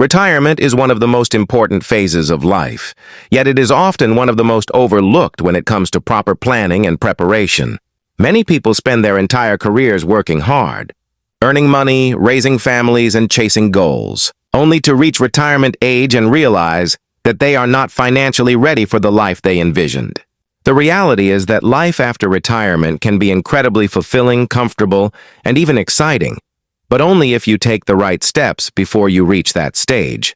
Retirement is one of the most important phases of life, yet it is often one of the most overlooked when it comes to proper planning and preparation. Many people spend their entire careers working hard, earning money, raising families, and chasing goals, only to reach retirement age and realize that they are not financially ready for the life they envisioned. The reality is that life after retirement can be incredibly fulfilling, comfortable, and even exciting, but only if you take the right steps before you reach that stage.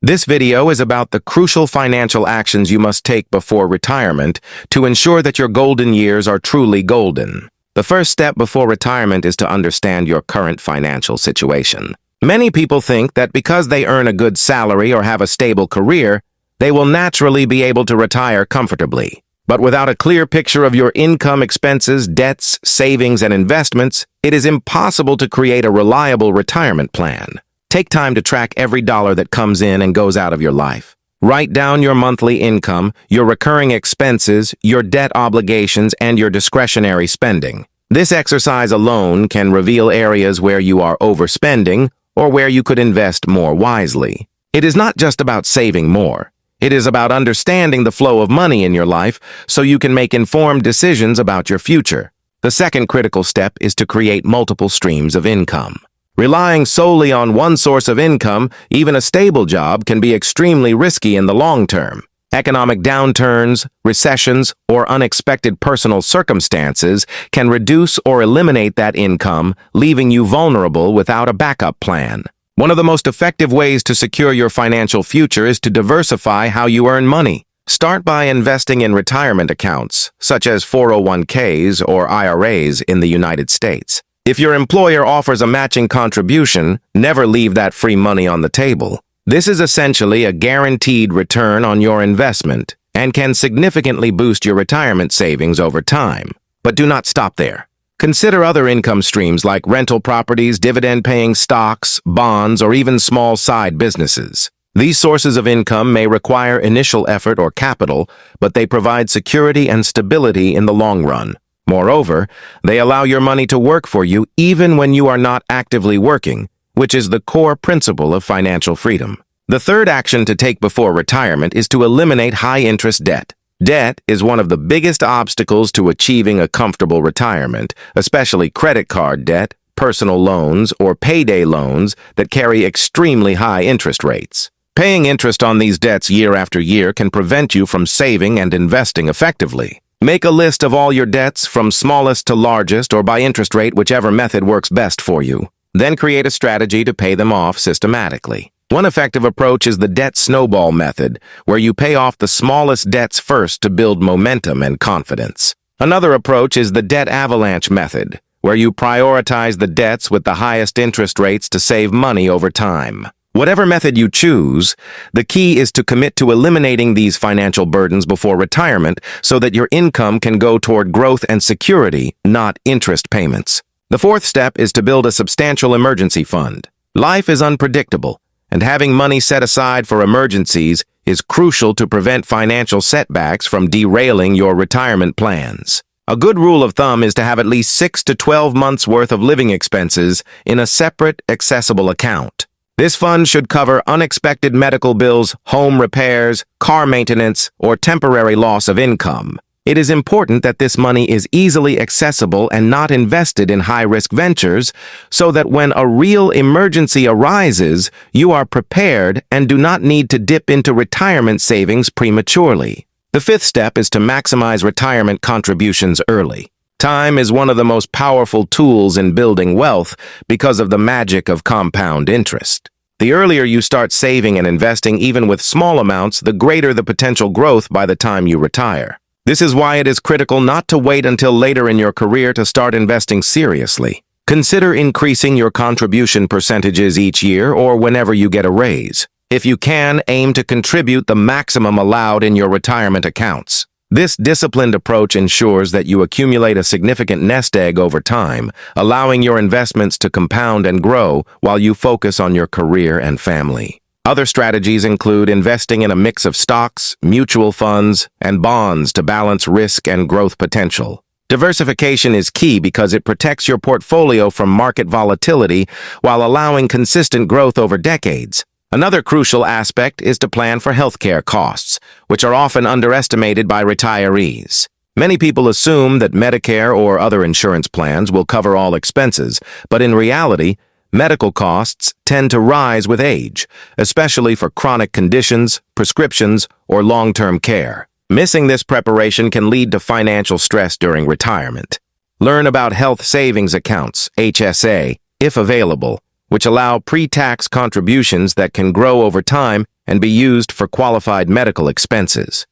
This video is about the crucial financial actions you must take before retirement to ensure that your golden years are truly golden. The first step before retirement is to understand your current financial situation. Many people think that because they earn a good salary or have a stable career, they will naturally be able to retire comfortably. But without a clear picture of your income, expenses, debts, savings, and investments, it is impossible to create a reliable retirement plan. Take time to track every dollar that comes in and goes out of your life. Write down your monthly income, your recurring expenses, your debt obligations, and your discretionary spending. This exercise alone can reveal areas where you are overspending or where you could invest more wisely. It is not just about saving more. It is about understanding the flow of money in your life so you can make informed decisions about your future. The second critical step is to create multiple streams of income. Relying solely on one source of income, even a stable job, can be extremely risky in the long term. Economic downturns, recessions, or unexpected personal circumstances can reduce or eliminate that income, leaving you vulnerable without a backup plan. One of the most effective ways to secure your financial future is to diversify how you earn money. Start by investing in retirement accounts, such as 401ks or IRAs in the United States. If your employer offers a matching contribution, never leave that free money on the table. This is essentially a guaranteed return on your investment and can significantly boost your retirement savings over time. But do not stop there. Consider other income streams like rental properties, dividend-paying stocks, bonds, or even small side businesses. These sources of income may require initial effort or capital, but they provide security and stability in the long run. Moreover, they allow your money to work for you even when you are not actively working, which is the core principle of financial freedom. The third action to take before retirement is to eliminate high-interest debt. Debt is one of the biggest obstacles to achieving a comfortable retirement, especially credit card debt, personal loans, or payday loans that carry extremely high interest rates. Paying interest on these debts year after year can prevent you from saving and investing effectively. Make a list of all your debts, from smallest to largest, or by interest rate, whichever method works best for you. Then create a strategy to pay them off systematically. One effective approach is the debt snowball method, where you pay off the smallest debts first to build momentum and confidence. Another approach is the debt avalanche method, where you prioritize the debts with the highest interest rates to save money over time. Whatever method you choose, the key is to commit to eliminating these financial burdens before retirement so that your income can go toward growth and security, not interest payments. The fourth step is to build a substantial emergency fund. Life is unpredictable, and having money set aside for emergencies is crucial to prevent financial setbacks from derailing your retirement plans. A good rule of thumb is to have at least 6 to 12 months' worth of living expenses in a separate, accessible account. This fund should cover unexpected medical bills, home repairs, car maintenance, or temporary loss of income. It is important that this money is easily accessible and not invested in high-risk ventures, so that when a real emergency arises, you are prepared and do not need to dip into retirement savings prematurely. The fifth step is to maximize retirement contributions early. Time is one of the most powerful tools in building wealth because of the magic of compound interest. The earlier you start saving and investing, even with small amounts, the greater the potential growth by the time you retire. This is why it is critical not to wait until later in your career to start investing seriously. Consider increasing your contribution percentages each year or whenever you get a raise. If you can, aim to contribute the maximum allowed in your retirement accounts. This disciplined approach ensures that you accumulate a significant nest egg over time, allowing your investments to compound and grow while you focus on your career and family. Other strategies include investing in a mix of stocks, mutual funds, and bonds to balance risk and growth potential. Diversification is key because it protects your portfolio from market volatility while allowing consistent growth over decades. Another crucial aspect is to plan for healthcare costs, which are often underestimated by retirees. Many people assume that Medicare or other insurance plans will cover all expenses, but in reality, medical costs tend to rise with age, especially for chronic conditions, prescriptions, or long-term care. Missing this preparation can lead to financial stress during retirement. Learn about health savings accounts, HSA, if available, which allow pre-tax contributions that can grow over time and be used for qualified medical expenses.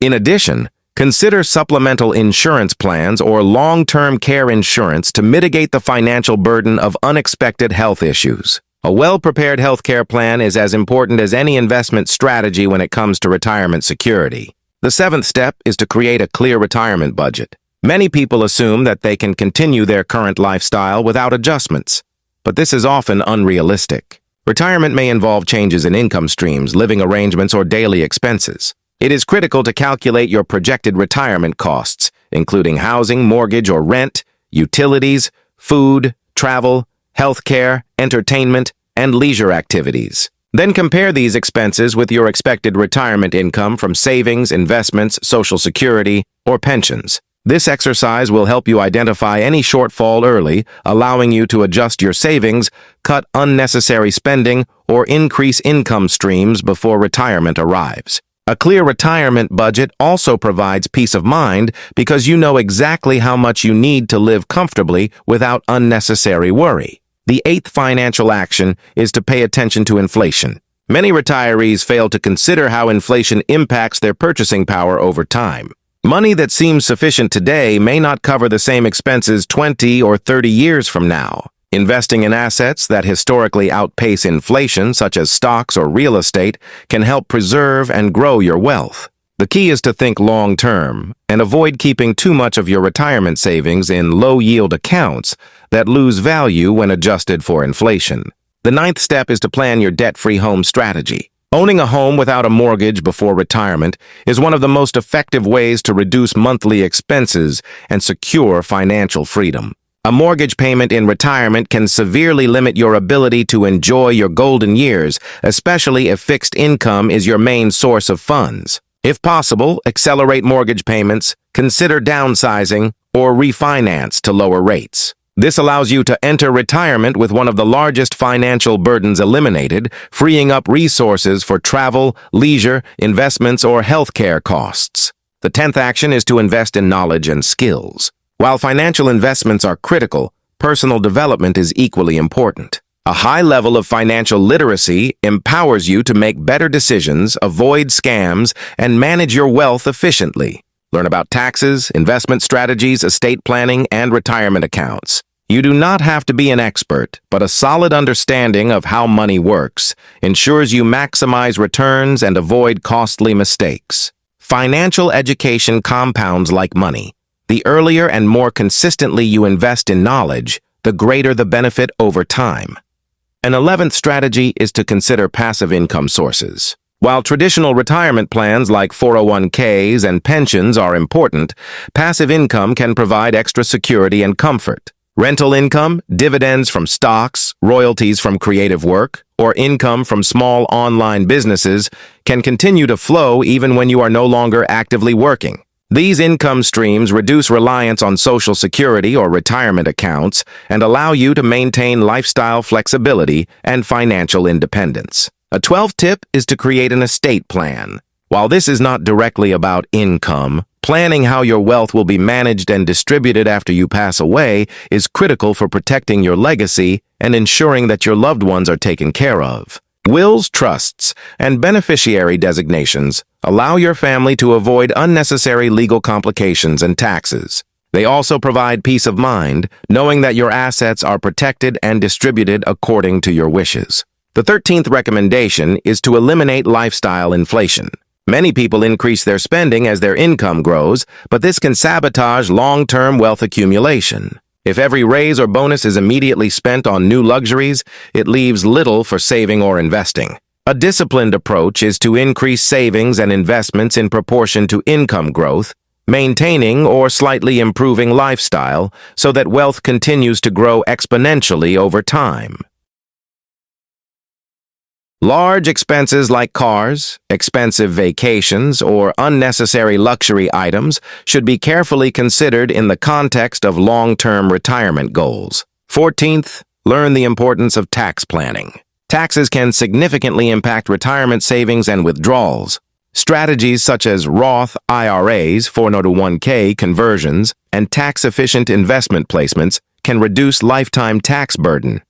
In addition, consider supplemental insurance plans or long-term care insurance to mitigate the financial burden of unexpected health issues. A well-prepared healthcare plan is as important as any investment strategy when it comes to retirement security. The seventh step is to create a clear retirement budget. Many people assume that they can continue their current lifestyle without adjustments, but this is often unrealistic. Retirement may involve changes in income streams, living arrangements, or daily expenses. It is critical to calculate your projected retirement costs, including housing, mortgage or rent, utilities, food, travel, healthcare, entertainment, and leisure activities. Then compare these expenses with your expected retirement income from savings, investments, Social Security, or pensions. This exercise will help you identify any shortfall early, allowing you to adjust your savings, cut unnecessary spending, or increase income streams before retirement arrives. A clear retirement budget also provides peace of mind because you know exactly how much you need to live comfortably without unnecessary worry. The eighth financial action is to pay attention to inflation. Many retirees fail to consider how inflation impacts their purchasing power over time. Money that seems sufficient today may not cover the same expenses 20 or 30 years from now. Investing in assets that historically outpace inflation, such as stocks or real estate, can help preserve and grow your wealth. The key is to think long-term and avoid keeping too much of your retirement savings in low-yield accounts that lose value when adjusted for inflation. The ninth step is to plan your debt-free home strategy. Owning a home without a mortgage before retirement is one of the most effective ways to reduce monthly expenses and secure financial freedom. A mortgage payment in retirement can severely limit your ability to enjoy your golden years, especially if fixed income is your main source of funds. If possible, accelerate mortgage payments, consider downsizing, or refinance to lower rates. This allows you to enter retirement with one of the largest financial burdens eliminated, freeing up resources for travel, leisure, investments, or healthcare costs. The 10th action is to invest in knowledge and skills. While financial investments are critical, personal development is equally important. A high level of financial literacy empowers you to make better decisions, avoid scams, and manage your wealth efficiently. Learn about taxes, investment strategies, estate planning, and retirement accounts. You do not have to be an expert, but a solid understanding of how money works ensures you maximize returns and avoid costly mistakes. Financial education compounds like money. The earlier and more consistently you invest in knowledge, the greater the benefit over time. An 11th strategy is to consider passive income sources. While traditional retirement plans like 401ks and pensions are important, passive income can provide extra security and comfort. Rental income, dividends from stocks, royalties from creative work, or income from small online businesses can continue to flow even when you are no longer actively working. These income streams reduce reliance on Social Security or retirement accounts and allow you to maintain lifestyle flexibility and financial independence. A 12th tip is to create an estate plan. While this is not directly about income, planning how your wealth will be managed and distributed after you pass away is critical for protecting your legacy and ensuring that your loved ones are taken care of. Wills, trusts, and beneficiary designations allow your family to avoid unnecessary legal complications and taxes. They also provide peace of mind, knowing that your assets are protected and distributed according to your wishes. The 13th recommendation is to eliminate lifestyle inflation. Many people increase their spending as their income grows, but this can sabotage long-term wealth accumulation. If every raise or bonus is immediately spent on new luxuries, it leaves little for saving or investing. A disciplined approach is to increase savings and investments in proportion to income growth, maintaining or slightly improving lifestyle so that wealth continues to grow exponentially over time. Large expenses like cars, expensive vacations, or unnecessary luxury items should be carefully considered in the context of long-term retirement goals. 14th, learn the importance of tax planning. Taxes can significantly impact retirement savings and withdrawals. Strategies such as Roth IRAs, 401k conversions, and tax-efficient investment placements can reduce lifetime tax burden.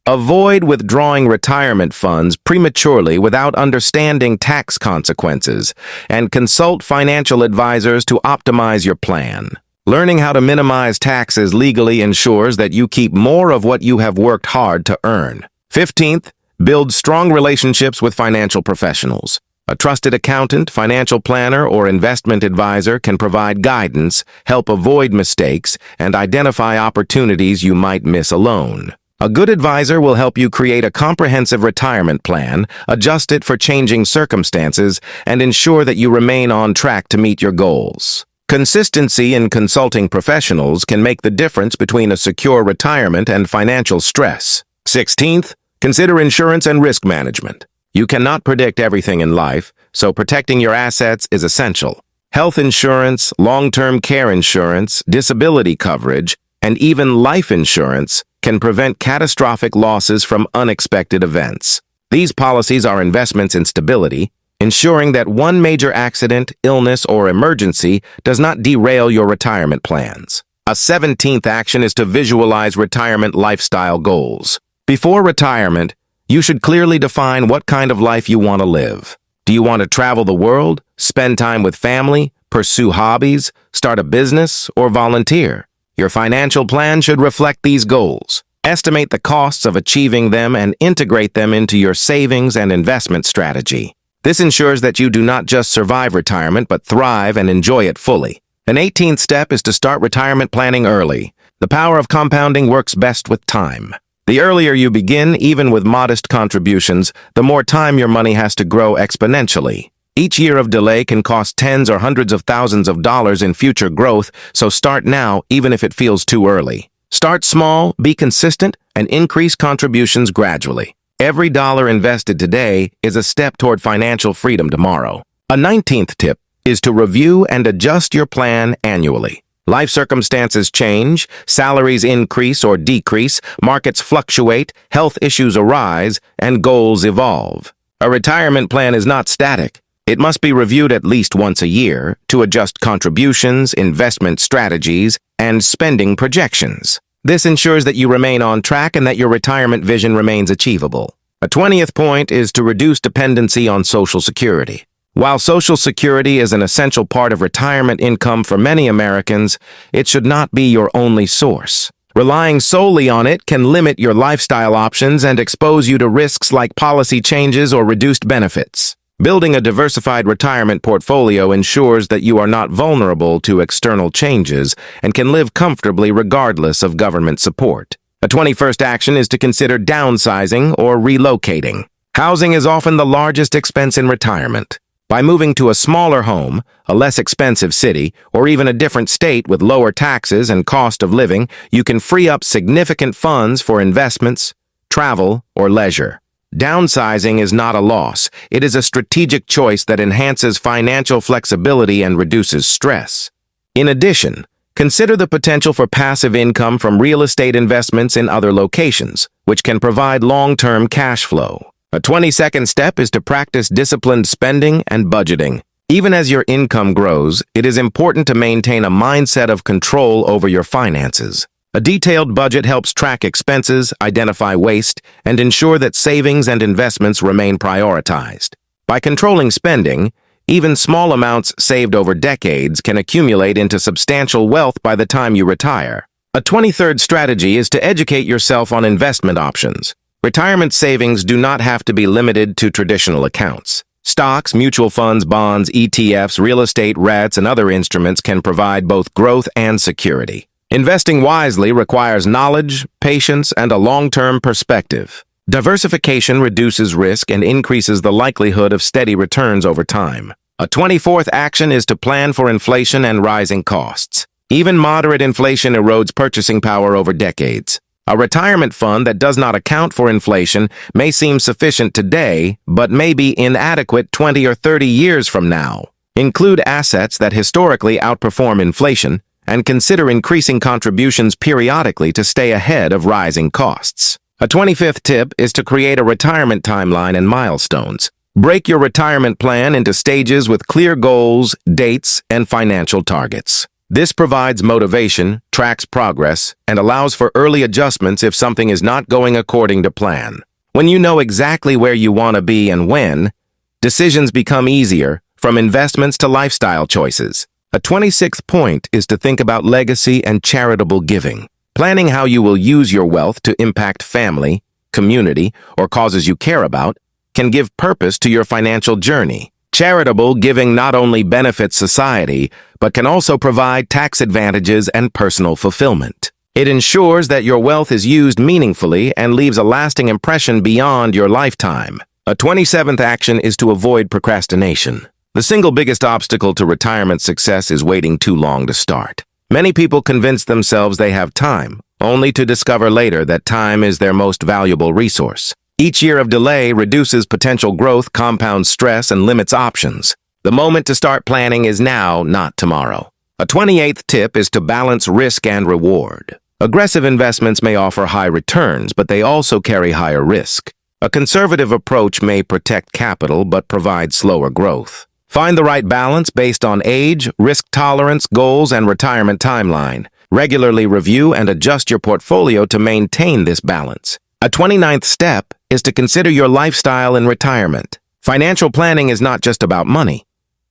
Avoid withdrawing retirement funds prematurely without understanding tax consequences, and consult financial advisors to optimize your plan. Learning how to minimize taxes legally ensures that you keep more of what you have worked hard to earn. 15th, build strong relationships with financial professionals. A trusted accountant, financial planner, or investment advisor can provide guidance, help avoid mistakes, and identify opportunities you might miss alone. A good advisor will help you create a comprehensive retirement plan, adjust it for changing circumstances, and ensure that you remain on track to meet your goals. Consistency in consulting professionals can make the difference between a secure retirement and financial stress. 16th, consider insurance and risk management. You cannot predict everything in life, so protecting your assets is essential. Health insurance, long-term care insurance, disability coverage, and even life insurance can prevent catastrophic losses from unexpected events. These policies are investments in stability, ensuring that one major accident, illness, or emergency does not derail your retirement plans. A 17th action is to visualize retirement lifestyle goals. Before retirement, you should clearly define what kind of life you want to live. Do you want to travel the world, spend time with family, pursue hobbies, start a business, or volunteer? Your financial plan should reflect these goals. Estimate the costs of achieving them and integrate them into your savings and investment strategy. This ensures that you do not just survive retirement, but thrive and enjoy it fully. An 18th step is to start retirement planning early. The power of compounding works best with time. The earlier you begin, even with modest contributions, the more time your money has to grow exponentially. Each year of delay can cost tens or hundreds of thousands of dollars in future growth, so start now, even if it feels too early. Start small, be consistent, and increase contributions gradually. Every dollar invested today is a step toward financial freedom tomorrow. A 19th tip is to review and adjust your plan annually. Life circumstances change, salaries increase or decrease, markets fluctuate, health issues arise, and goals evolve. A retirement plan is not static. It must be reviewed at least once a year to adjust contributions, investment strategies, and spending projections. This ensures that you remain on track and that your retirement vision remains achievable. A 20th point is to reduce dependency on Social Security. While Social Security is an essential part of retirement income for many Americans, it should not be your only source. Relying solely on it can limit your lifestyle options and expose you to risks like policy changes or reduced benefits. Building a diversified retirement portfolio ensures that you are not vulnerable to external changes and can live comfortably regardless of government support. A 21st action is to consider downsizing or relocating. Housing is often the largest expense in retirement. By moving to a smaller home, a less expensive city, or even a different state with lower taxes and cost of living, you can free up significant funds for investments, travel, or leisure. Downsizing is not a loss. It is a strategic choice that enhances financial flexibility and reduces stress. In addition, consider the potential for passive income from real estate investments in other locations, which can provide long-term cash flow. A 22nd step is to practice disciplined spending and budgeting. Even as your income grows, it is important to maintain a mindset of control over your finances. A detailed budget helps track expenses, identify waste, and ensure that savings and investments remain prioritized. By controlling spending, even small amounts saved over decades can accumulate into substantial wealth by the time you retire. A 23rd strategy is to educate yourself on investment options. Retirement savings do not have to be limited to traditional accounts. Stocks, mutual funds, bonds, ETFs, real estate, REITs, and other instruments can provide both growth and security. Investing wisely requires knowledge, patience, and a long-term perspective. Diversification reduces risk and increases the likelihood of steady returns over time. A 24th action is to plan for inflation and rising costs. Even moderate inflation erodes purchasing power over decades. A retirement fund that does not account for inflation may seem sufficient today, but may be inadequate 20 or 30 years from now. Include assets that historically outperform inflation, and consider increasing contributions periodically to stay ahead of rising costs. A 25th tip is to create a retirement timeline and milestones. Break your retirement plan into stages with clear goals, dates, and financial targets. This provides motivation, tracks progress, and allows for early adjustments if something is not going according to plan. When you know exactly where you want to be and when, decisions become easier, from investments to lifestyle choices. A 26th point is to think about legacy and charitable giving. Planning how you will use your wealth to impact family, community, or causes you care about can give purpose to your financial journey. Charitable giving not only benefits society, but can also provide tax advantages and personal fulfillment. It ensures that your wealth is used meaningfully and leaves a lasting impression beyond your lifetime. A 27th action is to avoid procrastination. The single biggest obstacle to retirement success is waiting too long to start. Many people convince themselves they have time, only to discover later that time is their most valuable resource. Each year of delay reduces potential growth, compounds stress, and limits options. The moment to start planning is now, not tomorrow. A 28th tip is to balance risk and reward. Aggressive investments may offer high returns, but they also carry higher risk. A conservative approach may protect capital but provide slower growth. Find the right balance based on age, risk tolerance, goals, and retirement timeline. Regularly review and adjust your portfolio to maintain this balance. A 29th step is to consider your lifestyle in retirement. Financial planning is not just about money.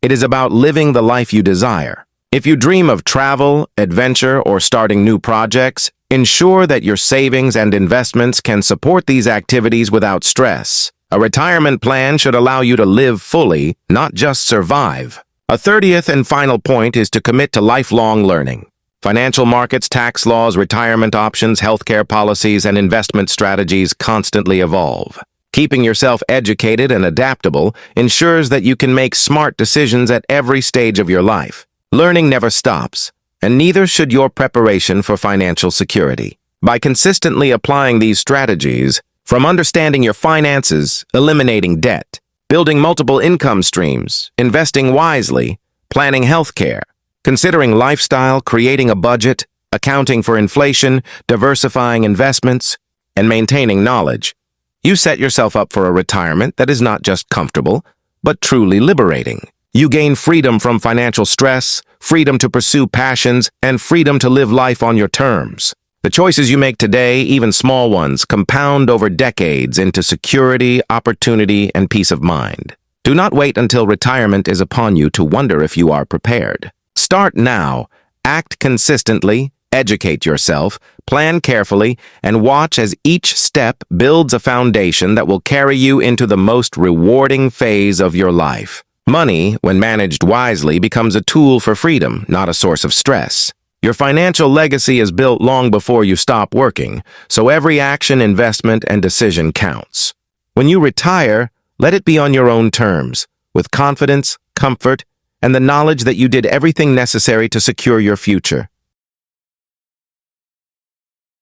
It is about living the life you desire. If you dream of travel, adventure, or starting new projects, ensure that your savings and investments can support these activities without stress. A retirement plan should allow you to live fully, not just survive. A 30th and final point is to commit to lifelong learning. Financial markets, tax laws, retirement options, healthcare policies, and investment strategies constantly evolve. Keeping yourself educated and adaptable ensures that you can make smart decisions at every stage of your life. Learning never stops, and neither should your preparation for financial security. By consistently applying these strategies, from understanding your finances, eliminating debt, building multiple income streams, investing wisely, planning healthcare, considering lifestyle, creating a budget, accounting for inflation, diversifying investments, and maintaining knowledge, you set yourself up for a retirement that is not just comfortable, but truly liberating. You gain freedom from financial stress, freedom to pursue passions, and freedom to live life on your terms. The choices you make today, even small ones, compound over decades into security, opportunity, and peace of mind. Do not wait until retirement is upon you to wonder if you are prepared. Start now, act consistently, educate yourself, plan carefully, and watch as each step builds a foundation that will carry you into the most rewarding phase of your life. Money, when managed wisely, becomes a tool for freedom, not a source of stress. Your financial legacy is built long before you stop working, so every action, investment, and decision counts. When you retire, let it be on your own terms, with confidence, comfort, and the knowledge that you did everything necessary to secure your future.